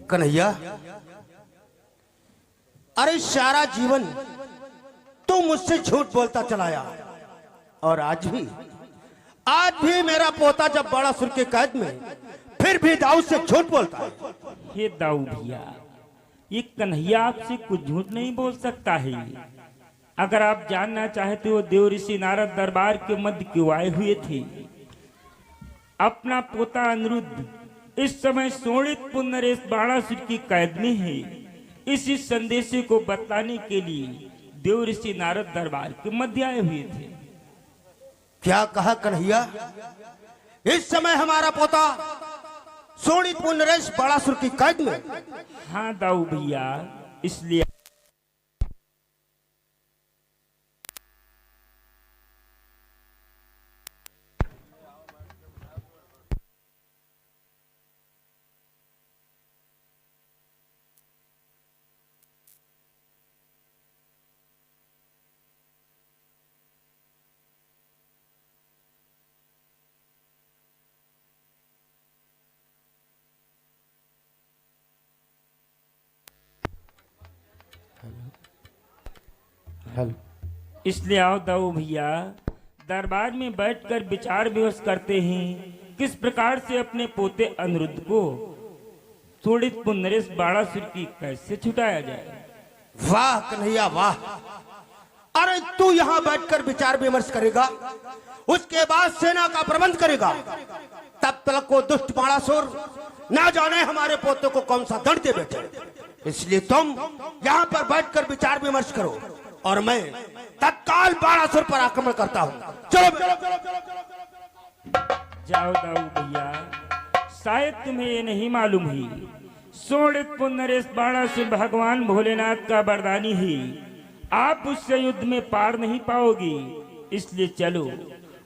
कन्हैया, अरे सारा जीवन तू मुझसे झूठ बोलता चलाया और आज भी मेरा पोता जब बड़ा सुर के कैद में फिर भी दाऊ से झूठ बोलता है। हे दाऊ भैया, ये कन्हैया आपसे कुछ झूठ नहीं बोल सकता है। अगर आप जानना चाहते हो देव ऋषि नारद दरबार के मध्य क्यों आए हुए थे, अपना पोता अनिरुद्ध इस समय शोणितपुर नरेश बाणासुर की कैद में है। इसी संदेश को बतलाने के लिए देव ऋषि नारद दरबार के मध्य आए हुए थे। क्या कहा कन्हैया? इस समय हमारा पोता शोणितपुर नरेश बाणासुर की कैद में? हाँ दाऊ भैया, इसलिए इसलिए आओ दाऊ भैया, दरबार में बैठकर विचार विमर्श करते हैं किस प्रकार से अपने पोते अनिरुद्ध को शोणितपुर नरेश बाणासुर की कैद से छुटाया जाए। वाह कन्हैया वाह! अरे तू यहाँ बैठकर विचार विमर्श करेगा, उसके बाद सेना का प्रबंध करेगा, तब तक को दुष्ट बाणासुर ना जाने हमारे पोते को कौन सा दंड दे बैठे। इसलिए तुम यहाँ पर बैठकर विचार विमर्श करो और मैं तत्काल बाणासुर पर आक्रमण करता हूँ। चलो जाओ दाऊ भैया, शायद तुम्हें ये नहीं मालूम है शोणितपुर नरेश बाणासुर भगवान भोलेनाथ का वरदानी है। आप उससे युद्ध में पार नहीं पाओगी, इसलिए चलो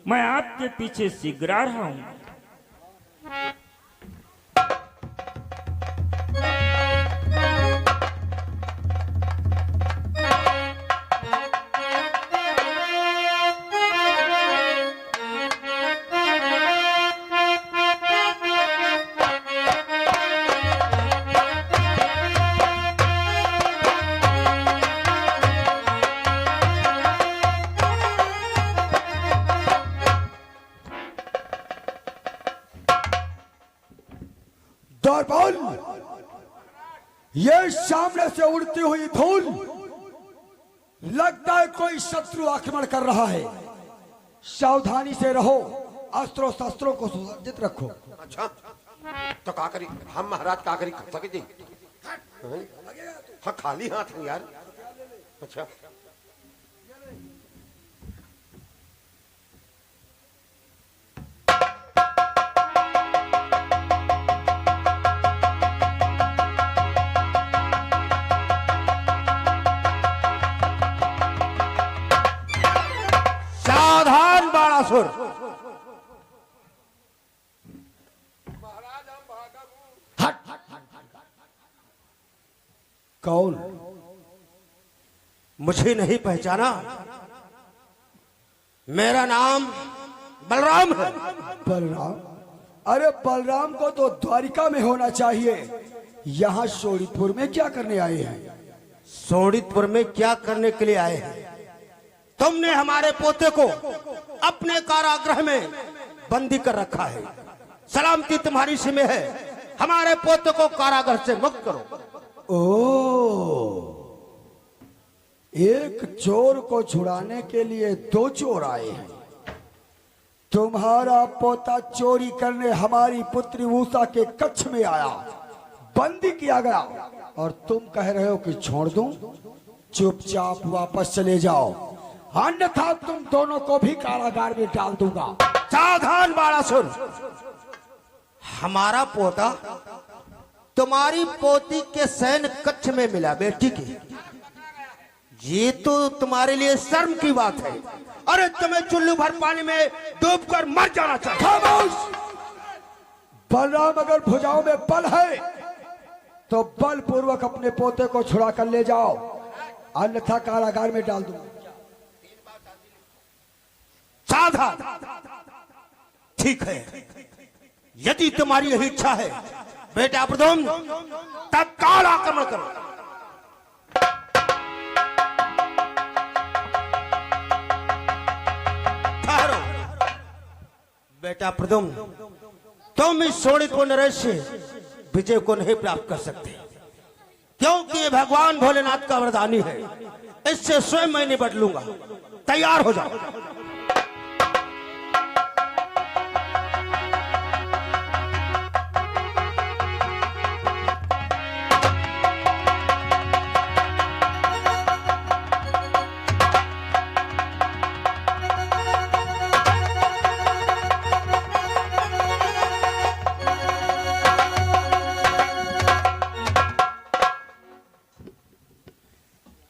मैं आपके पीछे शीघ्र आ रहा हूँ। दरबार, ये सामने से उड़ती हुई धूल, लगता है कोई शत्रु आक्रमण कर रहा है। सावधानी से रहो, अस्त्रों शस्त्रों को सुसज्जित रखो। अच्छा तो का करी हम महाराज, का करी कर सके जी? हाँ खाली हाथ है यार। अच्छा बाणासुर, कौन? मुझे नहीं पहचाना? मेरा नाम बलराम है। बलराम? अरे बलराम को तो द्वारिका में होना चाहिए, यहाँ शोणितपुर में क्या करने आए हैं? शोणितपुर में क्या करने के लिए आए हैं? तुमने हमारे पोते को अपने कारागृह में बंदी कर रखा है। सलामती तुम्हारी सी में है, हमारे पोते को कारागृह से मुक्त करो। ओ, एक चोर को छुड़ाने के लिए दो चोर आए हैं। तुम्हारा पोता चोरी करने हमारी पुत्री उषा के कक्ष में आया, बंदी किया गया, और तुम कह रहे हो कि छोड़ दूं? चुपचाप वापस चले जाओ, अन्यथा तुम दोनों को भी कारागार में डाल दूंगा। सावधान बाणासुर, हमारा पोता तुम्हारी पोती के सैन्य कक्ष में मिला बेटी की, ये तो तुम्हारे लिए शर्म की बात है। अरे तुम्हें चुल्लू भर पानी में डूबकर मर जाना चाहिए। खामोश! बलराम, अगर भुजाओं में बल है तो बलपूर्वक अपने पोते को छुड़ा कर ले जाओ, अन्यथा कारागार में डाल दूंगा। साधा ठीक है, यदि तुम्हारी यही इच्छा है बेटा प्रद्युम्न, तत्काल आक्रमण करो। ठहरो बेटा प्रद्युम्न, तुम इस शोणितपुर नरेश से विजय को नहीं प्राप्त कर सकते, क्योंकि ये भगवान भोलेनाथ का वरदानी है। इससे स्वयं मैं निपट लूंगा। तैयार हो जाओ।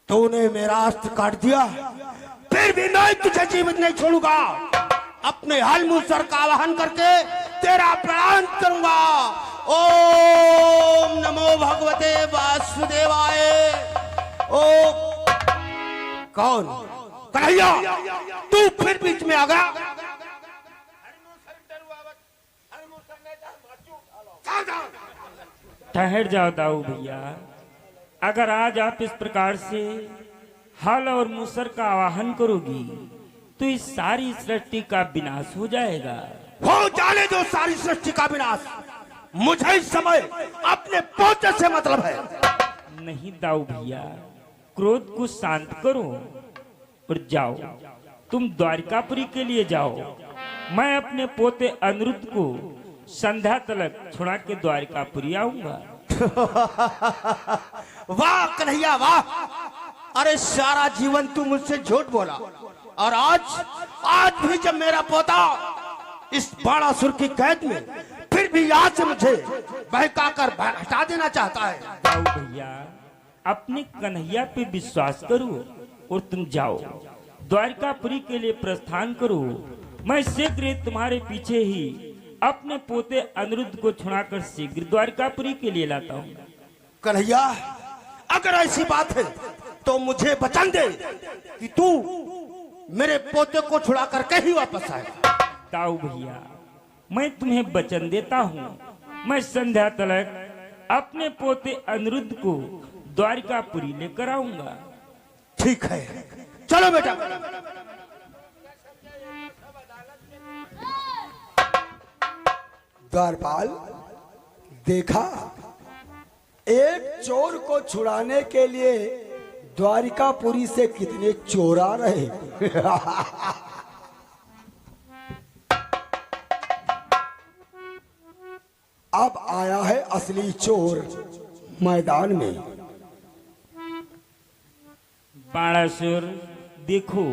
तूने मेरा अस्त्र काट दिया, फिर भी मैं तुझे जीवित नहीं छोड़ूंगा। अपने हल मूसर का आवाहन करके तेरा प्राण करूंगा। ओम नमो भगवते वासुदेवाय। ओ कौन? कन्हैया, तू फिर बीच में आ गया। ठहर जाओ दाऊ भैया, अगर आज आप इस प्रकार से हल और मूसर का आवाहन करोगी तो इस सारी सृष्टि का विनाश हो जाएगा। हो जाने दो सारी सृष्टि का विनाश, मुझे इस समय अपने पोते से मतलब है। नहीं दाऊ भैया, क्रोध को शांत करो और जाओ, तुम द्वारिकापुरी के लिए जाओ। मैं अपने पोते अनिरुद्ध को संध्या तलक छुड़ा के द्वारिकापुरी आऊंगा। वाह कन्हैया वाह, अरे सारा जीवन तू मुझसे झूठ बोला, और आज भी जब मेरा पोता इस बाणासुर की कैद में, फिर भी आज से मुझे बहकाकर हटा देना चाहता है। दाऊ भैया, अपने कन्हैया पे विश्वास करो और तुम जाओ, द्वारिकापुरी के लिए प्रस्थान करो। मैं शीघ्र ही तुम्हारे पीछे ही अपने पोते अनिरुद्ध को छुड़ाकर शीघ्र द्वारिकापुरी के लिए लाता हूँ। कन्हैया, अगर ऐसी बात है तो मुझे वचन दे कि तू मेरे पोते को छुड़ा करके ही वापस आए। दाऊ भैया, मैं तुम्हें वचन देता हूँ, मैं संध्या तलक अपने पोते अनिरुद्ध को द्वारिकापुरी लेकर आऊंगा। ठीक है, चलो बेटा। द्वारपाल, देखा, एक चोर को छुड़ाने के लिए द्वारिकापुरी से कितने चोर आ रहे। अब आया है असली चोर मैदान में। बाणासुर, देखो,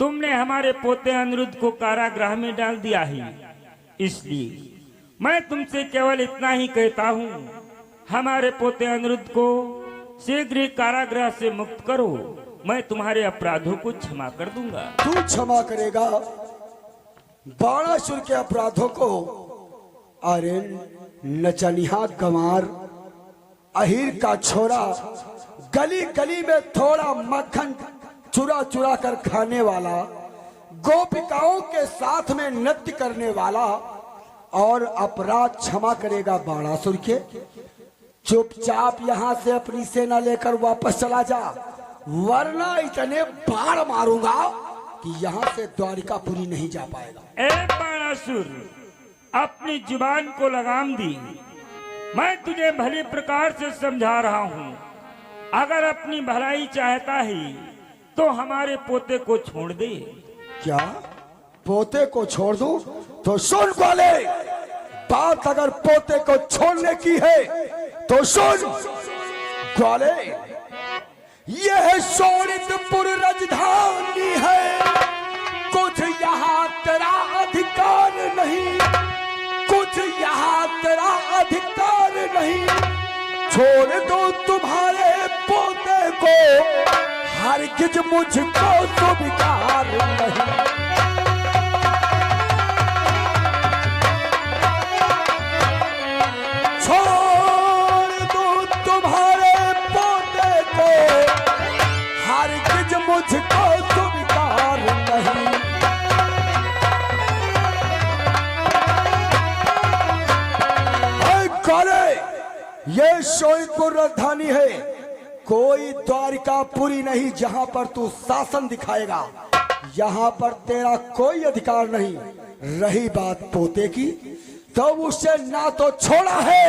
तुमने हमारे पोते अनिरुद्ध को कारागृह में डाल दिया है, इसलिए मैं तुमसे केवल इतना ही कहता हूँ, हमारे पोते अनिरुद्ध को शीघ्र ही कारागृह से मुक्त करो। मैं तुम्हारे अपराधों को क्षमा कर दूंगा। तू क्षमा करेगा बाणासुर के अपराधों को? अरे नचनिया गंवार, अहीर का छोरा, गली गली में थोड़ा मक्खन चुरा चुरा कर खाने वाला, गोपिकाओं के साथ में नृत्य करने वाला, और अपराध क्षमा करेगा बाणासुर के? चुपचाप यहाँ से अपनी सेना लेकर वापस चला जा, वरना इतने बाढ़ मारूंगा कि यहाँ से द्वारिकापुरी नहीं जा पाएगा। ए बाणासुर, अपनी जुबान को लगाम दी। मैं तुझे भली प्रकार से समझा रहा हूँ, अगर अपनी भलाई चाहता है तो हमारे पोते को छोड़ दे। क्या पोते को छोड़ दूं? तो सुन ग्वाले, बात अगर पोते को छोड़ने की है तो सुन ग्वाले, यह शोणितपुर राजधानी है, कुछ यहाँ तेरा अधिकार नहीं, कुछ यहाँ तेरा अधिकार नहीं। छोड़ दो तुम्हारे पोते को, हरगिज मुझको स्वीकार नहीं। छोड़ दो तुम्हारे पोते को, हरगिज मुझको स्वीकार नहीं। ये शोणितपुर राजधानी है, कोई द्वारिकापुरी नहीं जहां पर तू शासन दिखाएगा। यहाँ पर तेरा कोई अधिकार नहीं। रही बात पोते की, तो उसे ना तो छोड़ा है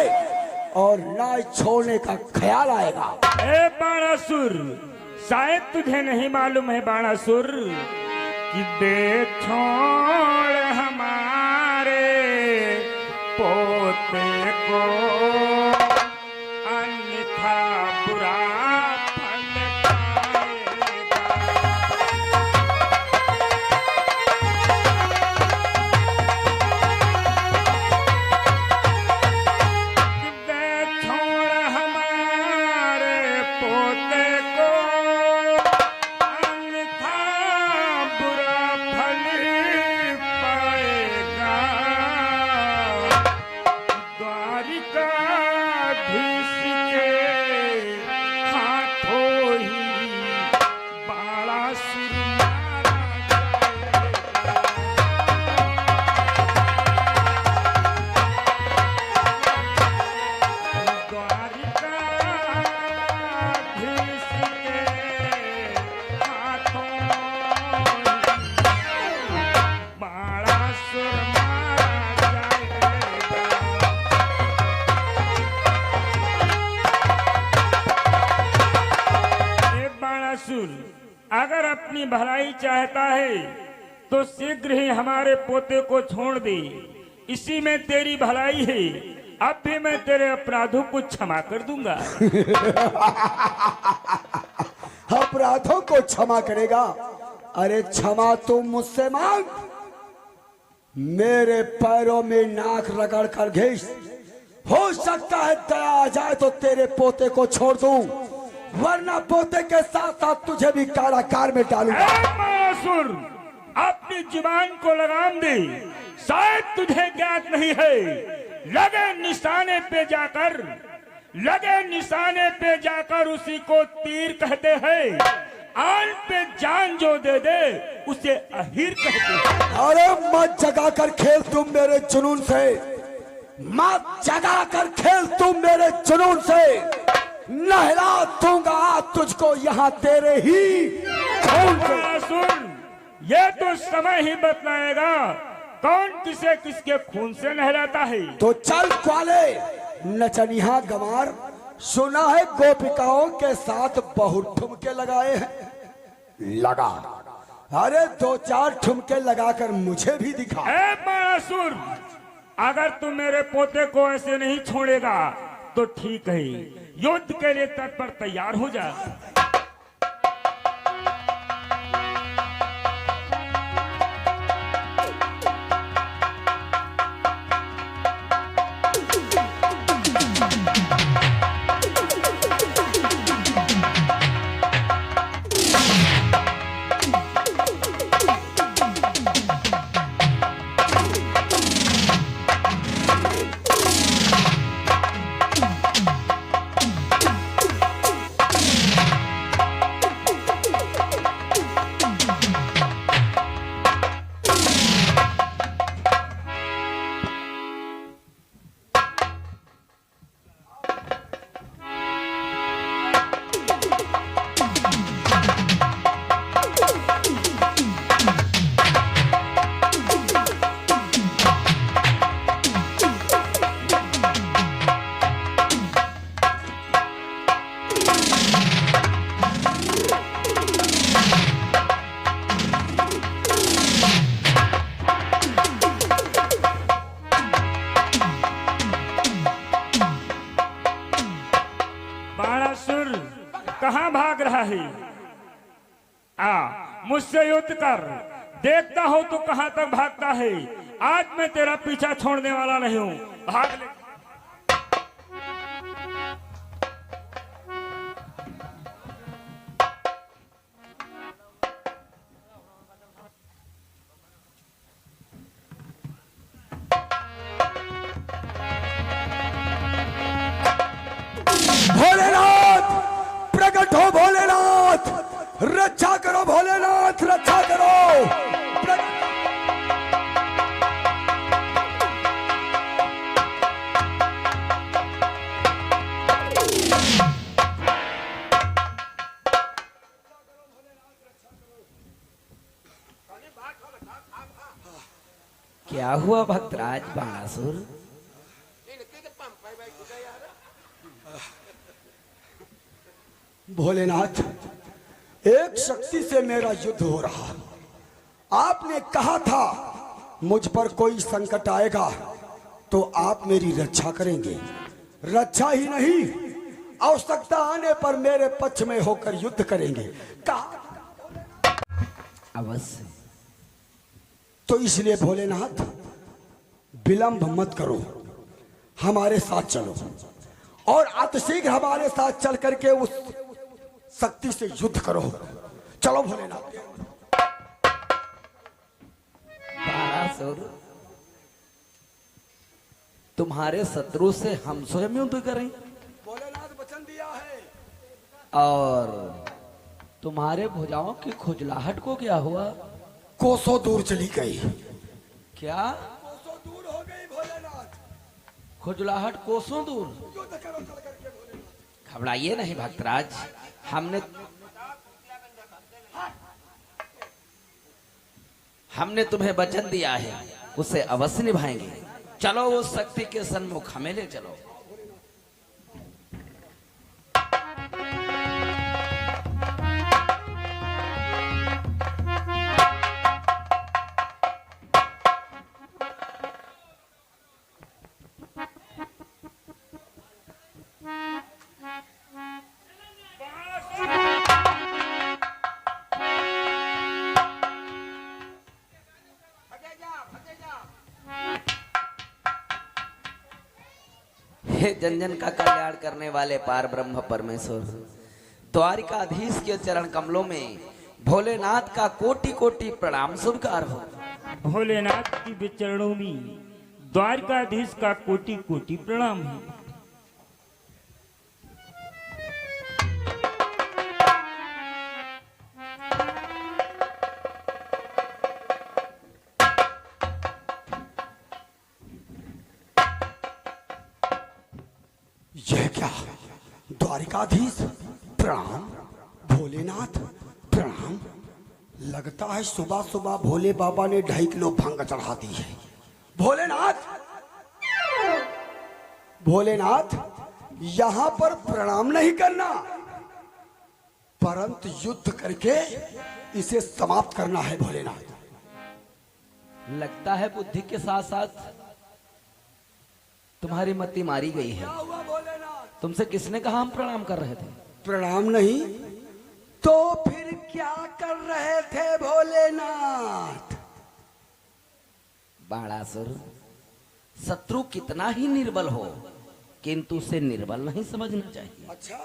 और ना छोड़ने का ख्याल आएगा। ए बाणासुर, शायद तुझे नहीं मालूम है बाणासुर कि दे छोड़ हमारे पोते को, अन्यथा बुरा फल पाएगा। कि दे छोड़ हमारे पोते को, अन्यथा बुरा फल पाएगा। द्वारिकाधीश के हाथों ही बाणासुर मारा जाएगा। द्वारिकाधीश के हाथों ही बाणासुर मारा जाएगा। ए बाणासुर, अगर अपनी भलाई चाहता है तो शीघ्र ही हमारे पोते को छोड़ दे, इसी में तेरी भलाई है। अब भी मैं तेरे अपराधों को क्षमा कर दूंगा। अपराधों को क्षमा करेगा? अरे क्षमा तुम मुझसे मांग, मेरे पैरों में नाक रगड़ कर घिस। हो सकता है दया आ जाए तो तेरे पोते को छोड़ दूं, वरना पोते के साथ साथ तुझे भी कारागार में डालूंगा। ए बाणासुर, अपनी जुबान को लगाम दे। शायद तुझे ज्ञात नहीं है, लगे निशाने पे जाकर उसी को तीर कहते हैं। आन पे जान जो दे दे उसे अहीर कहते हैं। अरे मत जगा कर खेल तुम मेरे जुनून से, मत जगा कर खेल तुम मेरे जुनून से। नहला दूंगा तुझको यहाँ तेरे ही खून से। बाणासुर, ये तो समय ही बतलाएगा कौन किसे किसके खून से नहलाता है। तो चल ग्वाले, नचनिया गंवार, सुना है गोपिकाओं के साथ बहुत ठुमके लगाए हैं। लगा, अरे 2-4 ठुमके लगाकर मुझे भी दिखा। ए बाणासुर, अगर तू मेरे पोते को ऐसे नहीं छोड़ेगा तो ठीक है, युद्ध के लिए तत्पर तैयार हो जा। बाणासुर कहाँ भाग रहा है? मुझसे युद्ध कर, देखता हो तो कहाँ तक भागता है। आज मैं तेरा पीछा छोड़ने वाला नहीं हूँ, भाग ले। भोलेनाथ प्रकट हो, भोलेनाथ रक्षा करो, भोलेनाथ रक्षा करो। क्या हुआ भक्तराज बाणासुर? भोलेनाथ, एक शक्ति से मेरा युद्ध हो रहा। आपने कहा था मुझ पर कोई संकट आएगा तो आप मेरी रक्षा करेंगे। रक्षा ही नहीं, आवश्यकता आने पर मेरे पक्ष में होकर युद्ध करेंगे। कहा अवश्य। तो इसलिए भोलेनाथ, विलंब मत करो, हमारे साथ चलो और अतिशीघ्र हमारे साथ चल करके उस शक्ति से युद्ध करो। चलो भोलेनाथ। बाणासुर, तुम्हारे शत्रु से हम स्वयं युद्ध करें? भोलेनाथ वचन दिया है। और तुम्हारे भुजाओं की खुजलाहट को क्या हुआ? कोसों दूर चली गई। क्या कोसों दूर हो गई भोलेनाथ। खुजलाहट कोसों दूर? युद्ध करो चल करके भोलेनाथ। घबराइए नहीं भक्तराज, हमने तुम्हें वचन दिया है, उसे अवश्य निभाएंगे। चलो उस शक्ति के सन्मुख हमें ले चलो। हे जन जन का कल्याण करने वाले पार ब्रह्म परमेश्वर, द्वारिकाधीश के चरण कमलों में भोलेनाथ का कोटि कोटि प्रणाम स्वीकार हो। भोलेनाथ की विचरणों में द्वारकाधीश का कोटि कोटि प्रणाम है। यह क्या? द्वारिकाधीश प्रणाम, भोलेनाथ प्रणाम। लगता है सुबह सुबह भोले बाबा ने 2.5 किलो भांग चढ़ा दी है। भोलेनाथ, भोलेनाथ, यहां पर प्रणाम नहीं करना, परंतु युद्ध करके इसे समाप्त करना है भोलेनाथ। लगता है बुद्धि के साथ साथ तुम्हारी मति मारी गई है। तुमसे किसने कहा हम प्रणाम कर रहे थे? प्रणाम नहीं तो फिर क्या कर रहे थे भोलेनाथ? बाणासुर, शत्रु कितना ही निर्बल हो किंतु उसे निर्बल नहीं समझना चाहिए। अच्छा,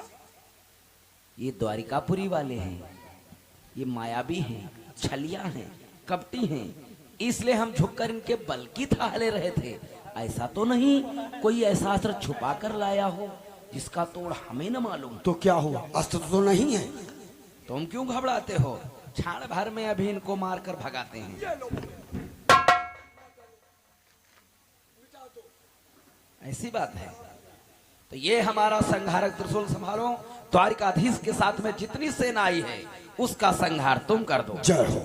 ये द्वारिकापुरी वाले हैं, ये मायावी हैं, छलिया हैं, कपटी हैं, इसलिए हम झुककर इनके बल की थाह ले रहे थे। ऐसा तो नहीं कोई ऐसा अस्त्र छुपा कर लाया हो जिसका तोड़ हमें न मालूम। तो क्या हुआ? अस्त्र तो नहीं है। तुम क्यों घबराते हो? क्षण भर में अभी इनको मारकर भगाते हैं। ऐसी बात है तो ये हमारा संहारक त्रिशूल संभालो। द्वारिकाधीश के साथ में जितनी सेना आई है उसका संहार तुम कर दो। जय हो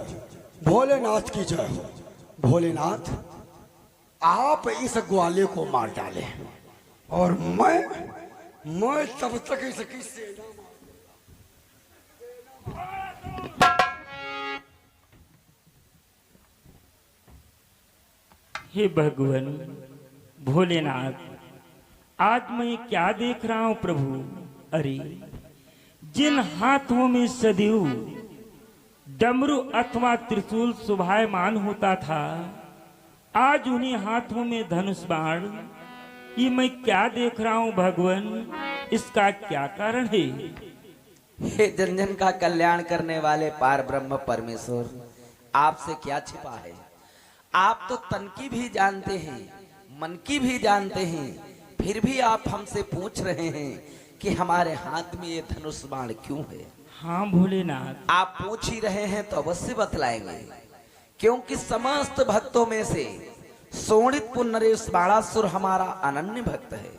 भोलेनाथ की जय हो। भोलेनाथ, आप इस ग्वाले को मार डाले और मैं तब तक इसकी सेना। हे भगवान भोलेनाथ, आज मैं क्या देख रहा हूं प्रभु? अरे, जिन हाथों में सदैव डमरू अथवा त्रिशूल शोभायमान होता था, आज उन्हीं हाथों में धनुष बाण। ये मैं क्या देख रहा हूं भगवान? इसका क्या कारण है? हे जन जन का कल्याण करने वाले पार ब्रह्म परमेश्वर, आपसे क्या छिपा है? आप तो तन की भी जानते हैं, मन की भी जानते हैं, फिर भी आप हमसे पूछ रहे हैं कि हमारे हाथ में ये धनुष बाण क्यों है? हाँ भोलेनाथ, आप पूछ ही रहे हैं तो अवश्य बतलाएंगे, क्योंकि समस्त भक्तों में से शोणितपुर नरेश बाणासुर हमारा अनन्य भक्त है।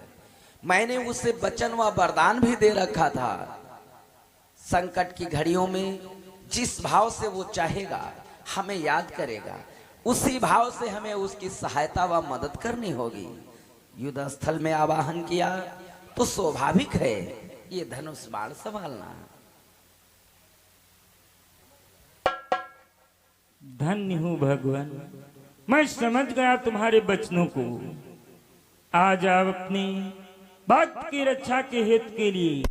मैंने उसे वचन व वरदान भी दे रखा था, संकट की घड़ियों में जिस भाव से वो चाहेगा हमें याद करेगा, उसी भाव से हमें उसकी सहायता व मदद करनी होगी। युद्ध स्थल में आवाहन किया तो स्वाभाविक है ये धनुष बाण संभालना। धन्य हूँ भगवान, मैं समझ गया तुम्हारे वचनों को। आज आप अपनी भक्त की रक्षा के हित के लिए